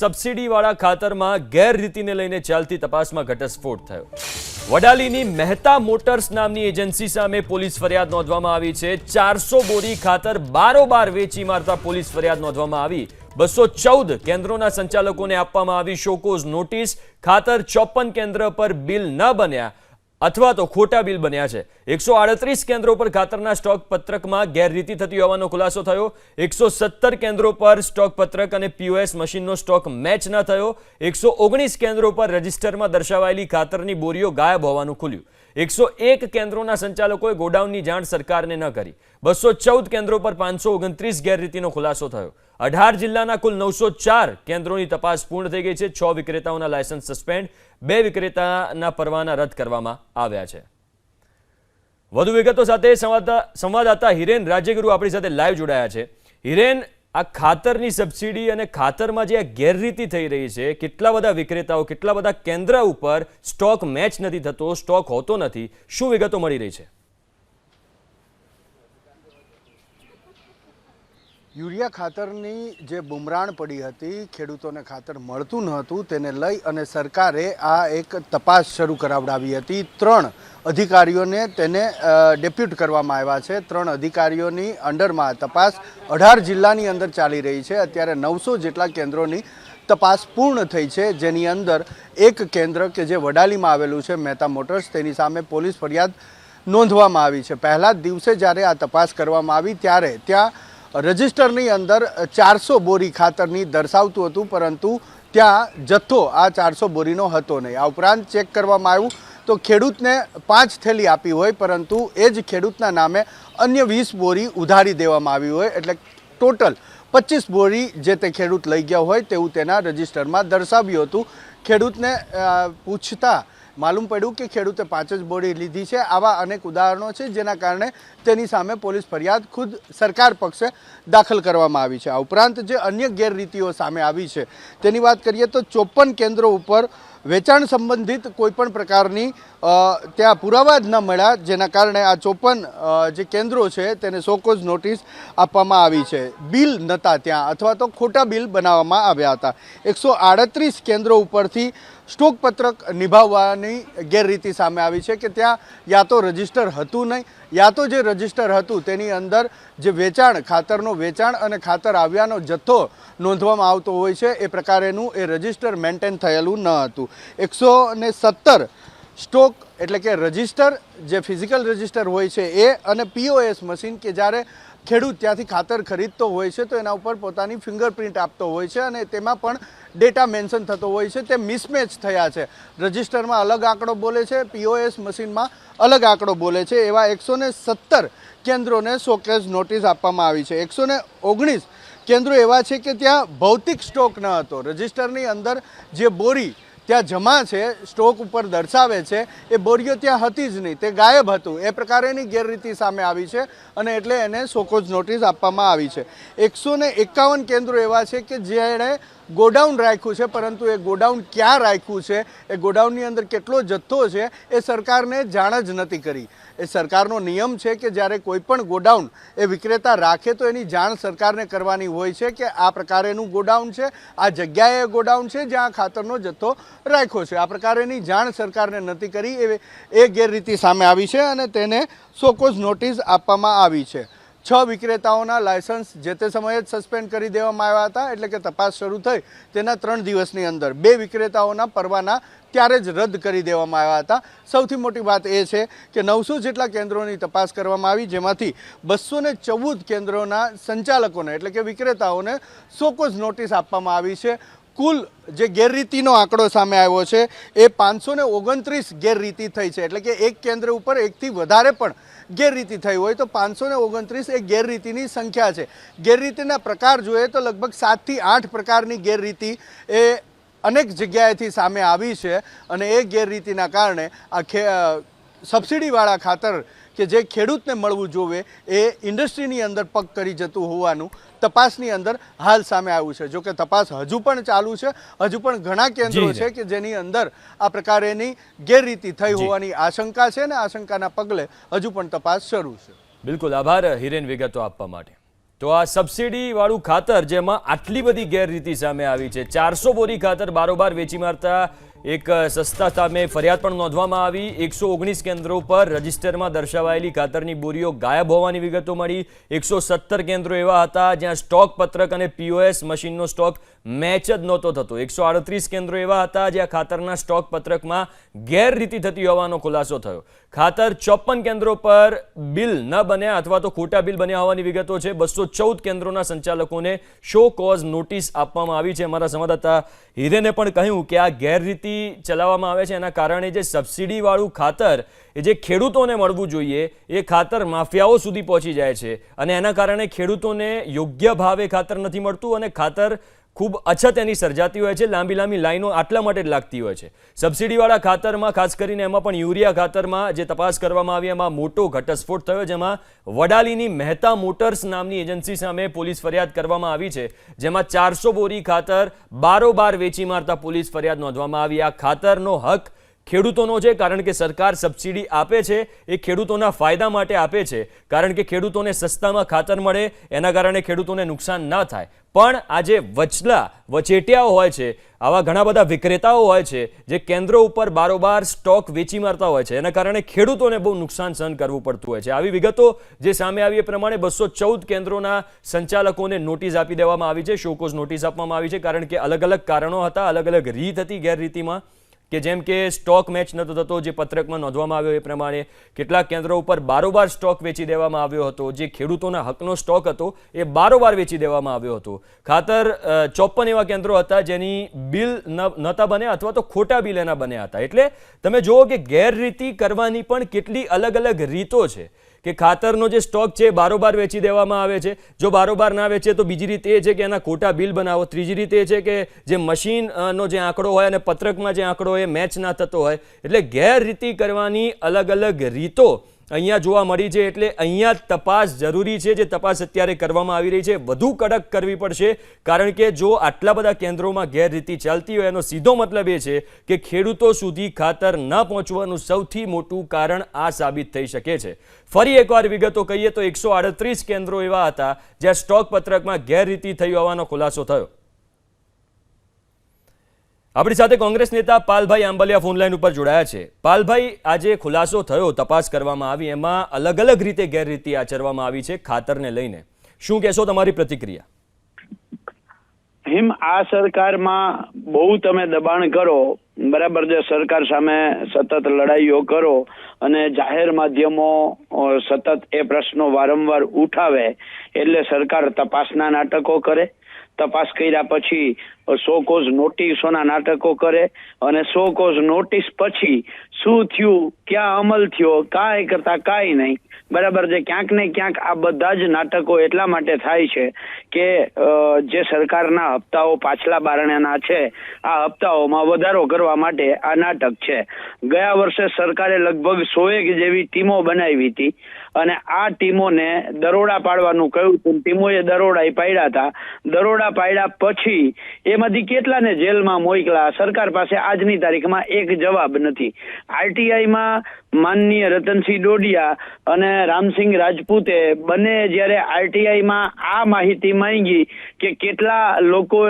સબસિડીવાળા ખાતરમાં ગેરરીતિને લઈને ચાલતી તપાસમાં ઘટસ્ફોટ થયો। વડાલીની મહેતા મોટર્સ નામની એજન્સી સામે પોલીસ ફરિયાદ નોંધવામાં આવી છે। 400 બોરી ખાતર બારોબાર વેચી મારતા પોલીસ ફરિયાદ નોંધવામાં આવી। 214 કેન્દ્રોના સંચાલકોને આપવામાં આવી શોકોઝ નોટિસ। ખાતર 54 કેન્દ્ર પર બિલ ન બન્યા અથવા તો ખોટા બિલ બન્યા છે। 138 કેન્દ્રો પર ખાતરના સ્ટોક પત્રકમાં ગેરરીતિ થતી હોવાનો ખુલાસો થયો। 117 કેન્દ્રો પર સ્ટોક પત્રક અને પીઓએસ મશીનનો સ્ટોક મેચ ન થયો। 119 કેન્દ્રો પર રજિસ્ટરમાં દર્શાવાયેલી ખાતરની બોરીઓ ગાયબ હોવાનું ખુલ્યું। 101 કેન્દ્રોના સંચાલકોએ ગોડાઉનની જાણ સરકારને ન કરી। 214 કેન્દ્રો પર 529 ગેરરીતિનો ખુલાસો થયો। 18 જિલ્લાના કુલ 904 કેન્દ્રોની તપાસ પૂર્ણ થઈ ગઈ છે। 6 વિક્રેતાઓના લાયસન્સ સસ્પેન્ડ, 2 વિક્રેતાના પરવાના રદ કરવામાં આવ્યા છે। વધુ વિગતો સાથે સંવાદદાતા હિરેન રાજ્યગુરુ આપણી સાથે લાઈવ જોડાયા છે। હિરેન, આ ખાતરની સબસિડી અને ખાતરમાં જે આ ગેરરીતિ થઈ રહી છે, કેટલા બધા વિક્રેતાઓ, કેટલા બધા કેન્દ્ર ઉપર સ્ટોક મેચ નથી થતો, સ્ટોક હોતો નથી, શું વિગતો મળી રહી છે? યુરિયા ખાતરની જે બુમરાણ પડી હતી, ખેડૂતોને ખાતર મળતું ન હતું, તેને લઈ અને સરકારે આ એક તપાસ શરૂ કરાવડાવી હતી। 3 અધિકારીઓને તેને ડેપ્યુટ કરવામાં આવ્યા છે। 3 અધિકારીઓની અંડરમાં તપાસ 18 જિલ્લાની અંદર ચાલી રહી છે। અત્યારે 900 જેટલા કેન્દ્રોની તપાસ પૂર્ણ થઈ છે, જેની અંદર એક કેન્દ્ર કે જે વડાલીમાં આવેલું છે, મહેતા મોટર્સ, તેની સામે પોલીસ ફરિયાદ નોંધવામાં આવી છે। પહેલા જ દિવસે જ્યારે આ તપાસ કરવામાં આવી ત્યારે ત્યાં રજિસ્ટરની અંદર 400 બોરી ખાતરની દર્શાવતું હતું, પરંતુ ત્યાં જથ્થો આ 400 બોરીનો હતો નહીં। આ ઉપરાંત ચેક કરવામાં આવ્યું તો ખેડૂતને 5 થેલી આપી હોય, પરંતુ એ જ ખેડૂતના નામે અન્ય 20 બોરી ઉધારી દેવામાં આવી હોય, એટલે ટોટલ 25 બોરી જે તે ખેડૂત લઈ ગયા હોય તેવું તેના રજિસ્ટરમાં દર્શાવ્યું હતું। ખેડૂતને પૂછતા માલુમ પડ્યું કે ખેડૂતે 5 જ બોરી લીધી છે। આવા અનેક ઉદાહરણો છે, જેના કારણે તેની સામે પોલીસ ફરિયાદ ખુદ સરકાર પક્ષે દાખલ કરવામાં આવી છે। આ ઉપરાંત જે અન્ય ગેરરીતિઓ સામે આવી છે તેની વાત કરીએ તો 54 કેન્દ્રો ઉપર વેચાણ સંબંધિત કોઈપણ પ્રકારની ત્યાં પુરાવા જ ન મળ્યા, જેના કારણે આ 54 જે કેન્દ્રો છે તેને શોકોઝ નોટિસ આપવામાં આવી છે। બિલ નહોતા ત્યાં, અથવા તો ખોટા બિલ બનાવવામાં આવ્યા હતા। 138 કેન્દ્રો ઉપરથી સ્ટોક પત્રક નિભાવવાની ગેરરીતિ સામે આવી છે કે ત્યાં યા તો રજિસ્ટર હતું નહીં, યા તો જે રજિસ્ટર હતું તેની અંદર જે વેચાણ, ખાતરનો વેચાણ અને ખાતર આવ્યાનો જથ્થો નોંધવામાં આવતો હોય છે એ પ્રકારેનું એ રજિસ્ટર મેન્ટેન થયેલું ન હતું। 117 સ્ટોક એટલે કે રજિસ્ટર, જે ફિઝિકલ રજિસ્ટર હોય છે એ, અને પીઓએસ મશીન કે જ્યારે ખેડૂત ત્યાંથી ખાતર ખરીદતો હોય છે તો એના ઉપર પોતાની ફિંગરપ્રિન્ટ આપતો હોય છે અને તેમાં પણ ડેટા મેન્શન થતો હોય છે, તે મિસમેચ થયા છે। રજિસ્ટરમાં અલગ આંકડો બોલે છે, પીઓએસ મશીનમાં અલગ આંકડો બોલે છે। એવા 117 કેન્દ્રોને શોકેઝ નોટિસ આપવામાં આવી છે। 119 કેન્દ્રો એવા છે કે ત્યાં ભૌતિક સ્ટોક ન હતો, રજિસ્ટરની અંદર જે બોરી ત્યાં જમા છે, સ્ટોક ઉપર દર્શાવે છે, એ બોરીઓ ત્યાં હતી જ નહીં, તે ગાયબ હતું। એ પ્રકારેની ગેરરીતિ સામે આવી છે અને એટલે એને શોકોઝ નોટિસ આપવામાં આવી છે। 151 કેન્દ્રો એવા છે કે જેણે ગોડાઉન રાખ્યું છે, પરંતુ એ ગોડાઉન ક્યાં રાખ્યું છે, એ ગોડાઉનની અંદર કેટલો જથ્થો છે એ સરકારને જાણ જ નથી કરી। એ સરકારનો નિયમ છે કે જ્યારે કોઈ પણ ગોડાઉન એ વિક્રેતા રાખે તો એની જાણ સરકારને કરવાની હોય છે કે આ પ્રકારેનું ગોડાઉન છે, આ જગ્યાએ ગોડાઉન છે જ્યાં ખાતરનો જથ્થો રાખ્યો છે। આ પ્રકારેની જાણ સરકારને નથી કરી, એ ગેરરીતિ સામે આવી છે અને તેને શોકોઝ નોટિસ આપવામાં આવી છે। 6 વિક્રેતાઓના લાયસન્સ જે તે સમયે જ સસ્પેન્ડ કરી દેવામાં આવ્યા હતા, એટલે કે તપાસ શરૂ થઈ તેના 3 દિવસની અંદર 2 વિક્રેતાઓના પરવાના ત્યારે જ રદ કરી દેવામાં આવ્યા હતા। સૌથી મોટી વાત એ છે કે 900 જેટલા કેન્દ્રોની તપાસ કરવામાં આવી, જેમાંથી 214 કેન્દ્રોના સંચાલકોને એટલે કે વિક્રેતાઓને શોકોઝ નોટિસ આપવામાં આવી છે। કુલ જે ગેરરીતિનો આંકડો સામે આવ્યો છે એ 529 ગેરરીતિ થઈ છે, એટલે કે એક કેન્દ્ર ઉપર એકથી વધારે પણ ગેરરીતિ થઈ હોય તો 529 એ ગેરરીતિની સંખ્યા છે। ગેરરીતિના પ્રકાર જોઈએ તો લગભગ 7 થી 8 પ્રકારની ગેરરીતિ એ અનેક જગ્યાએથી સામે આવી છે અને એ ગેરરીતિના કારણે આ સબસિડીવાળા ખાતર કે જે ખેડૂતને મળવું જોવે એ ઇન્ડસ્ટ્રીની અંદર પગ કરી જતું હોવાનું તપાસની અંદર હાલ સામે આવ્યું છે। જો કે તપાસ હજુ પણ ચાલુ છે, હજુ પણ ઘણા કેન્દ્રો છે કે જેની અંદર આ પ્રકારેની ગેરરીતિ થઈ હોવાની આશંકા છે, ને આશંકાના પગલે હજુ પણ તપાસ શરૂ છે। બિલકુલ, આભાર હિરેન વિગતો આપવા માટે। તો આ સબસિડી વાળું ખાતર જેમાં આટલી બધી ગેરરીતિ સામે આવી છે, 400 બોરી ખાતર બારોબાર વેચી મારતા એક સંસ્થા સામે ફરિયાદ પણ નોંધવામાં આવી. 119 કેન્દ્રો પર રજિસ્ટરમાં દર્શાવાયેલી ખાતરની બોરીઓ ગાયબ હોવાની વિગતો મળી. 117 કેન્દ્રો એવા હતા જ્યાં સ્ટોક પત્રક અને પીઓએસ મશીનનો સ્ટોક મેચ જ નહોતો થતો. 138 કેન્દ્રો એવા હતા જ્યાં ખાતરના સ્ટોક પત્રકમાં ગેરરીતિ થતી હોવાનો ખુલાસો થયો. ખાતર 54 કેન્દ્રો પર બિલ ન બન્યા અથવા તો ખોટા બિલ બન્યા હોવાની વિગતો છે. 214 કેન્દ્રોના સંચાલકોને શો કોઝ નોટિસ આપવામાં આવી છે. અમારા સંવાદદાતા હિરેને પણ કહ્યું કે આ ગેરરીતિ ચલાવવામાં આવે છે એના કારણે જે સબસિડી વાળું ખાતર એ જે ખેડૂતોને મળવું જોઈએ એ ખાતર માફિયાઓ સુધી પહોંચી જાય છે અને એના કારણે ખેડૂતોને યોગ્ય ભાવે ખાતર નથી મળતું અને ખાતર ખૂબ અછત એની સર્જાતી હોય છે. લાંબી લાંબી લાઈનો આટલા માટે જ લાગતી હોય છે. સબસિડીવાળા ખાતરમાં ખાસ કરીને એમાં પણ યુરિયા ખાતરમાં જે તપાસ કરવામાં આવી એમાં મોટો ઘટસ્ફોટ થયો, જેમાં વડાલીની મહેતા મોટર્સ નામની એજન્સી સામે પોલીસ ફરિયાદ કરવામાં આવી છે, જેમાં 400 બોરી ખાતર બારોબાર વેચી મારતા પોલીસ ફરિયાદ નોંધવામાં આવી. આ ખાતરનો હક ખેડૂતોનો છે કારણ કે સરકાર સબસિડી આપે છે એ ખેડૂતોના ફાયદા માટે આપે છે કારણ કે ખેડૂતોને સસ્તામાં ખાતર મળે એના કારણે ખેડૂતોને નુકસાન ન થાય. પણ આ જે વચેટિયાઓ હોય છે, આવા ઘણા બધા વિક્રેતાઓ હોય છે જે કેન્દ્રો ઉપર બારોબાર સ્ટોક વેચી મારતા હોય છે, એના કારણે ખેડૂતોને બહુ નુકસાન સહન કરવું પડતું હોય છે. આવી વિગતો જે સામે આવી એ પ્રમાણે 214 કેન્દ્રોના સંચાલકોને નોટિસ આપી દેવામાં આવી છે, શોકોઝ નોટિસ આપવામાં આવી છે કારણ કે અલગ અલગ કારણો હતા, અલગ અલગ રીત હતી ગેરરીતિમાં કે જેમ કે સ્ટોક મેચ નહોતો થતો જે પત્રકમાં નોંધવામાં આવ્યો એ પ્રમાણે, કેટલાક કેન્દ્રો ઉપર બારોબાર સ્ટોક વેચી દેવામાં આવ્યો હતો, જે ખેડૂતોના હકનો સ્ટોક હતો એ બારોબાર વેચી દેવામાં આવ્યો હતો. ખાતર 54 એવા કેન્દ્રો હતા જેની બિલ નહોતા બન્યા અથવા તો ખોટા બિલ એના બન્યા હતા. એટલે તમે જુઓ કે ગેરરીતિ કરવાની પણ કેટલી અલગ અલગ રીતો છે કે ખાતરનો જે સ્ટોક છે બારોબાર વેચી દેવામાં આવે છે. જો બારોબાર ના વેચે તો બીજી રીત એ છે કે એના ખોટા બિલ બનાવો. ત્રીજી રીત એ છે કે જે મશીનનો જે આંકડો હોય અને પત્રકમાં જે આંકડો હોય એ મેચ ના થતો હોય. એટલે ગેરરીતિ કરવાની અલગ અલગ રીતો અહીંયા જોવા મળી છે. એટલે અહીંયા તપાસ જરૂરી છે, જે તપાસ અત્યારે કરવામાં આવી રહી છે વધુ કડક કરવી પડશે કારણ કે જો આટલા બધા કેન્દ્રોમાં ગેરરીતિ ચાલતી હોય એનો સીધો મતલબ એ છે કે ખેડૂતો સુધી ખાતર ન પહોંચવાનું સૌથી મોટું કારણ આ સાબિત થઈ શકે છે. ફરી એકવાર વિગતો કહીએ તો 138 કેન્દ્રો એવા હતા જ્યાં સ્ટોક પત્રકમાં ગેરરીતિ થઈ હોવાનો ખુલાસો થયો. આપણી સાથે કોંગ્રેસ નેતા પાલભાઈ આંબલિયા ફોનલાઈન ઉપર જોડાયા છે. પાલભાઈ, આજે ખુલાસો થયો, તપાસ કરવામાં આવી, એમાં અલગ અલગ રીતે ગેરરીતિ આચરવામાં આવી છે ખાતરને લઈને, શું કહેશો, તમારી પ્રતિક્રિયા? આ સરકારમાં બહુ તમે દબાણ કરો, બરાબર છે, સરકાર સામે સતત લડાઈઓ કરો અને જાહેર માધ્યમો સતત એ પ્રશ્નો વારંવાર ઉઠાવે એટલે સરકાર તપાસના નાટકો કરે. તપાસ કર્યા પછી સો કોઝ નોટિસોના નાટકો કરે અને સો કોઝ નોટિસ પછી શું થયું, ક્યાં અમલ થયો, કાંઈ કરતા કાંઈ નહીં, બરાબર છે. ક્યાંક ને ક્યાંક આ બધા જ નાટકો એટલા માટે થાય છે કે જે સરકારના હપ્તાઓ પાછલા બારણાના છે આ હપ્તાઓમાં વધારો કરવા માટે આ નાટક છે. ગયા વર્ષે સરકારે લગભગ 100 જેવી ટીમો બનાવી હતી અને આ ટીમોને દરોડા પાડવાનું કહ્યું હતું. ટીમોએ દરોડા પાડ્યા હતા. દરોડા પાડ્યા પછી એમાંથી કેટલાને જેલમાં મોકલા, સરકાર પાસે આજની તારીખમાં એક જવાબ નથી. આરટીઆઈમાં માનનીય રતનસિંહ ડોડિયા અને રામસિંહ રાજપૂતે બંને જ્યારે આરટીઆઈમાં આ માહિતી માંગી કે કેટલા લોકો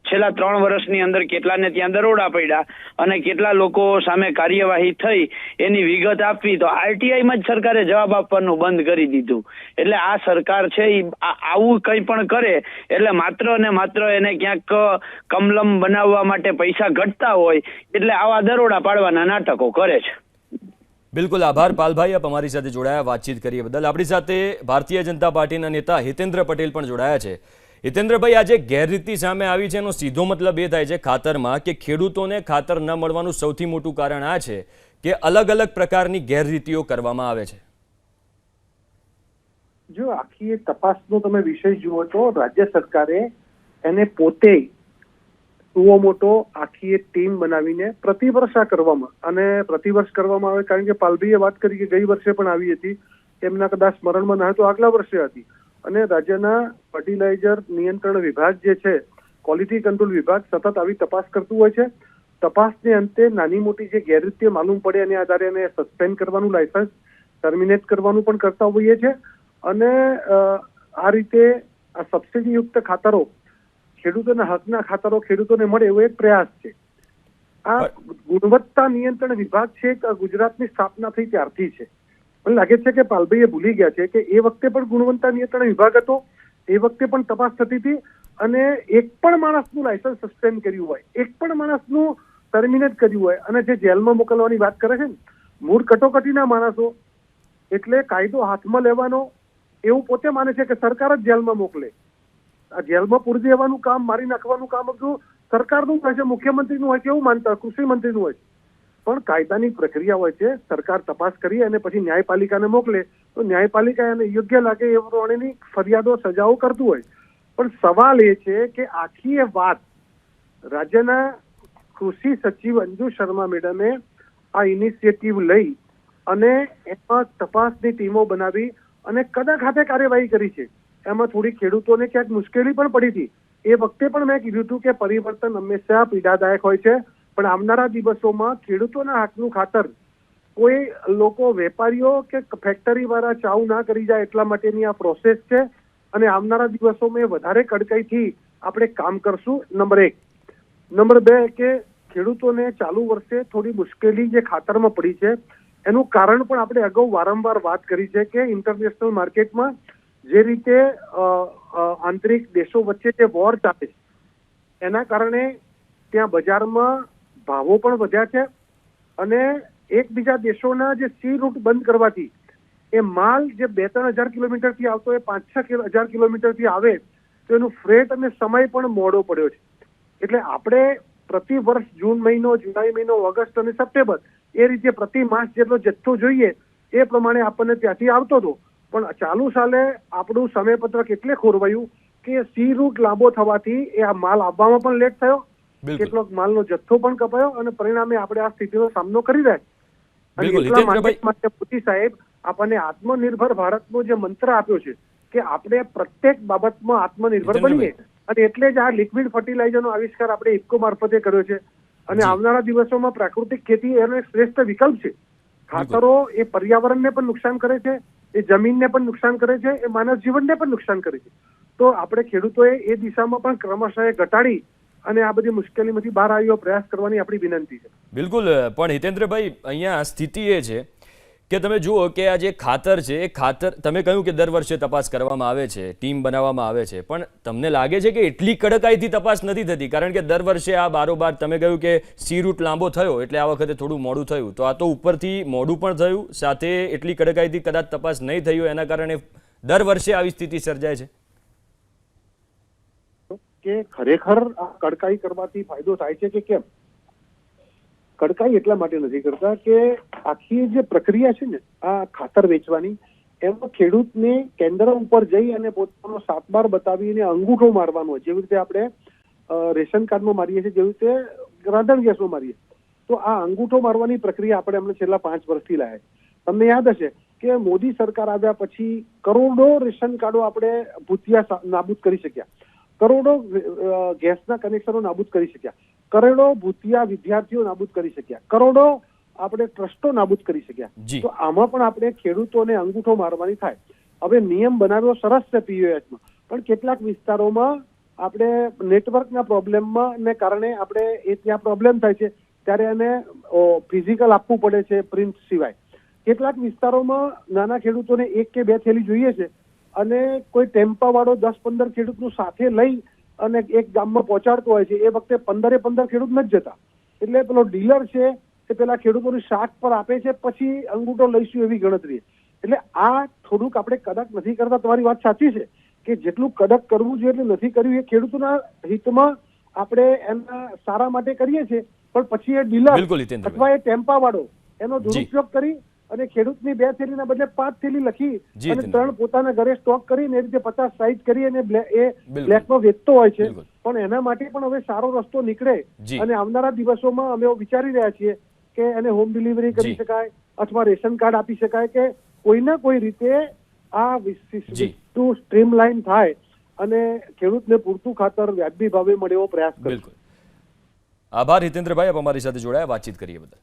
છેલ્લા 3 વર્ષની અંદર કેટલાને ત્યાં દરોડા પડ્યા અને કેટલા લોકો સામે કાર્યવાહી થઈ એની વિગત આપવી, તો આરટીઆઈમાં જ સરકારે જવાબ આપવાનું બંધ કરી દીધું. એટલે આ સરકાર છે એ આવું કંઈ પણ કરે એટલે માત્ર ને માત્ર એને ક્યાંક કમલમ બનાવવા માટે પૈસા ઘટતા હોય એટલે આવા દરોડા પાડવાના નાટકો કરે છે. બિલકુલ, આભાર પાલભાઈ, આપ અમારી સાથે જોડાયા, વાતચીત કરીએ બદલ. આપણી સાથે ભારતીય જનતા પાર્ટીના નેતા હિતેન્દ્ર પટેલ પણ જોડાયા છે. હિતેન્દ્રભાઈ, આજે ગેરરીતિ સામે આવી છે એનો સીધો મતલબ એ થાય છે ખાતરમાં કે ખેડૂતોને ખાતર ન મળવાનું સૌથી મોટું કારણ આ છે કે અલગ અલગ પ્રકારની ગેરરીતિઓ કરવામાં આવે છે. જો આખી તપાસનો તમે વિષય જુઓ તો રાજ્ય સરકારે એને પોતે સુઓ મોટો આખી ટીમ બનાવીને પ્રતિવર્ષ આ કરવામાં અને પ્રતિવર્ષ કરવામાં આવે કારણ કે પાલભાઈએ વાત કરી કે ગઈ વર્ષે પણ આવી હતી, એમના કદાચ સ્મરણમાં ના તો આગલા વર્ષે હતી અને રાજ્યના ફર્ટિલાઇઝર નિયંત્રણ વિભાગ જે છે, ક્વોલિટી કંટ્રોલ વિભાગ સતત આવી તપાસ કરતું હોય છે. તપાસને અંતે નાની મોટી જે ગેરરીતિઓ માલુમ પડે એના આધારે એને સસ્પેન્ડ કરવાનું, લાયસન્સ ટર્મિનેટ કરવાનું પણ કરતા હોઈએ છે અને આ રીતે આ સબસિડીયુક્ત ખાતરો, ખેડૂતોના હકના ખાતરો ખેડૂતોને મળે એવો એક પ્રયાસ છે. આ ગુણવત્તા નિયંત્રણ વિભાગ છે ગુજરાતની સ્થાપના થઈ ત્યારથી છે. મને લાગે છે કે પાલભાઈએ ભૂલી ગયા છે કે એ વખતે પણ ગુણવત્તા નિયંત્રણ વિભાગ હતો, એ વખતે પણ તપાસ થતી હતી, અને એક પણ માણસનું લાયસન્સ સસ્પેન્ડ કર્યું હોય, એક પણ માણસનું ટર્મિનેટ કર્યું હોય, અને જે જેલમાં મોકલવાની વાત કરે છે ને, મૂળ કટોકટીના માણસો, એટલે કાયદો હાથમાં લેવાનો એવું પોતે માને છે કે સરકાર જ જેલમાં મોકલે. આ જેલમાં પૂરી દેવાનું કામ, મારી નાખવાનું કામ બધું સરકારનું હોય છે, મુખ્યમંત્રીનું હોય છે એવું માનતા, કૃષિ મંત્રીનું હોય છે. પણ કાયદાની પ્રક્રિયા હોય છે, સરકાર તપાસ કરી અને પછી ન્યાયપાલિકાને મોકલે, તો ન્યાયપાલિકા એને યોગ્ય લાગે એ પ્રમાણેની ફરિયાદો, સજાઓ કરતું હોય. પણ સવાલ એ છે કે આખી એ વાત રાજ્યના કૃષિ સચિવ અંજુ શર્મા મેડમે આ ઇનિશિયેટિવ લઈ અને એમાં તપાસની ટીમો બનાવી અને કદા ખાતે કાર્યવાહી કરી છે. એમાં થોડી ખેડૂતોને ક્યાંક મુશ્કેલી પણ પડી હતી. એ વખતે પણ મેં કીધું હતું કે પરિવર્તન હંમેશા પીડાદાયક હોય છે, પણ આવનારા દિવસોમાં ખેડૂતોના હાથનું ખાતર કોઈ લોકો, વેપારીઓ કે ફેક્ટરી વાળા ચાઉ ના કરી જાય એટલા માટેની આ પ્રોસેસ છે. અને આવનારા દિવસોમાં વધારે કડકાઈથી આપણે કામ કરશું. નંબર 1. નંબર 2 કે ખેડૂતોને ચાલુ વર્ષે થોડી મુશ્કેલી જે ખાતરમાં પડી છે એનું કારણ પણ આપણે અગાઉ વારંવાર વાત કરી છે કે ઇન્ટરનેશનલ માર્કેટમાં જે રીતે આંતરિક દેશો વચ્ચે જે વોર ચાલે છે એના કારણે ત્યાં બજારમાં ભાવો પણ વધ્યા છે, અને એકબીજા દેશોના જે સી રૂટ બંધ કરવાથી એ માલ જે 2-3 હજાર કિલોમીટરથી આવતો એ 5-6 હજાર કિલોમીટરથી આવે તો એનું ફ્રેટ અને સમય પણ મોડો પડ્યો છે. એટલે આપણે પ્રતિ વર્ષ જૂન મહિનો, જુલાઈ મહિનો, ઓગસ્ટ અને સપ્ટેમ્બર એ રીતે પ્રતિ માસ જેટલો જથ્થો જોઈએ એ પ્રમાણે આપણને ત્યાંથી આવતો હતો. પણ ચાલુ સાલે આપણું સમયપત્રક એટલે ખોરવાયું કે સી રૂટ લાંબો થવાથી એ આ માલ આવવામાં પણ લેટ થયો, કેટલોક માલનો જથ્થો પણ કપાયો, અને પરિણામે આપણે આ સ્થિતિનો સામનો કરી રહ્યા છીએ. અને એટલા માટે મોદી સાહેબ આપણને આત્મનિર્ભર ભારતનો જે મંત્ર આપ્યો છે કે આપણે પ્રત્યેક બાબતમાં આત્મનિર્ભર બનીએ, અને એટલે જ આ લિક્વિડ ફર્ટિલાઇઝરનો આવિષ્કાર આપણે ઇફકો મારફતે કર્યો છે. અને આવનારા દિવસોમાં પ્રાકૃતિક ખેતી એનો એક શ્રેષ્ઠ વિકલ્પ છે. ખાતરો એ પર્યાવરણને પણ નુકસાન કરે છે, એ જમીનને પણ નુકસાન કરે છે, એ માનવ જીવનને પણ નુકસાન કરે છે. તો આપણે ખેડૂતોએ એ દિશામાં પણ ક્રમશઃ ઘટાડી અને આ બધી મુશ્કેલીમાંથી બહાર આવ્યો પ્રયાસ કરવાની આપણી વિનંતી છે. બિલકુલ. પણ હિતેન્દ્રભાઈ, અહીંયા સ્થિતિ એ છે કે તમે જુઓ કે આ જે ખાતર છે એ ખાતર, તમે કહ્યું કે દર વર્ષે તપાસ કરવામાં આવે છે, ટીમ બનાવવામાં આવે છે, પણ તમને લાગે છે કે એટલી કડકાઈથી તપાસ નથી થતી? કારણ કે દર વર્ષે આ બારોબાર, તમે કહ્યું કે સી રૂટ લાંબો થયો એટલે આ વખતે થોડું મોડું થયું, તો આ તો ઉપરથી મોડું પણ થયું, સાથે એટલી કડકાઈથી કદાચ તપાસ નહીં થઈ હોય એના કારણે દર વર્ષે આવી સ્થિતિ સર્જાય છે. કે ખરેખર આ કડકાઈ કરવાથી ફાયદો થાય છે કે કેમ? કડકાઈ એટલા માટે નથી કરતા કે આખી જે પ્રક્રિયા છે ને આ ખાતર વેચવાની, એમાં ખેડૂતને કેન્દ્ર ઉપર જઈ અને પોતાનો સાતબાર બતાવીને અંગૂઠો મારવાનો હોય. જેવી રીતે આપણે રેશન કાર્ડમાં મારીએ છીએ, જેવી રીતે રાંધણ ગેસમાં મારીએ, તો આ અંગૂઠો મારવાની પ્રક્રિયા આપણે અમને છેલ્લા 5 વર્ષથી લાયા. તમને યાદ હશે કે મોદી સરકાર આવ્યા પછી કરોડો રેશન કાર્ડો આપણે ભૂતિયા નાબૂદ કરી શક્યા, કરોડો ગેસના કનેક્શનો નાબૂદ કરી શક્યા, કરોડો ભૂતિયા વિદ્યાર્થીઓ નાબૂદ કરી શક્યા, કરોડો આપણે ટ્રસ્ટો નાબૂદ કરી શક્યા. તો આમાં પણ આપણે ખેડૂતોને અંગૂઠો મારવાની થાય. હવે નિયમ બનાવ્યો સરસ છે પીઓએસમાં, પણ કેટલાક વિસ્તારોમાં આપણે નેટવર્કના પ્રોબ્લેમમાં ને કારણે આપણે એ ત્યાં પ્રોબ્લેમ થાય છે, ત્યારે એને ફિઝિકલ આપવું પડે છે પ્રિન્ટ સિવાય. કેટલાક વિસ્તારોમાં નાના ખેડૂતોને 1 કે 2 થેલી જોઈએ છે, અને કોઈ ટેમ્પા વાળો 10-15 ખેડૂતનું સાથે લઈ અને એક ગામમાં પહોંચાડતો હોય છે, એ વખતે 15 ખેડૂત નથી જતા. એટલે પેલો ડીલર છે એ પેલા ખેડૂતોની શાક પર આપે છે, પછી અંગૂઠો લઈશું એવી ગણતરી. એટલે આ થોડુંક આપણે કડક નથી કરતા. તમારી વાત સાચી છે કે જેટલું કડક કરવું જોઈએ એટલું નથી કર્યું. એ ખેડૂતોના હિતમાં આપણે એના સારા માટે કરીએ છીએ, પણ પછી એ ડીલર અથવા એ ટેમ્પા વાળો એનો દુરુપયોગ કરી અને ખેડૂતની 2 થેલીના બદલે 5 થેલી લખી અને 3 પોતાના ઘરે સ્ટોક કરીને એ રીતે 50-60 કરી અને એ બ્લેકમાં વેચતો હોય છે. પણ એના માટે પણ હવે સારો રસ્તો નીકળે, અને આવનારા દિવસોમાં અમે વિચારી રહ્યા છીએ કે એને હોમ ડિલિવરી કરી શકાય અથવા રેશન કાર્ડ આપી શકાય, કે કોઈના કોઈ રીતે આ વસ્તુ સ્ટ્રીમલાઇન થાય અને ખેડૂતને પૂરતું ખાતર વ્યાજબી ભાવે મળે એવો પ્રયાસ કરે. આભાર હિતેન્દ્રભાઈ, આપ અમારી સાથે જોડાયા, વાતચીત કરીએ બદલ.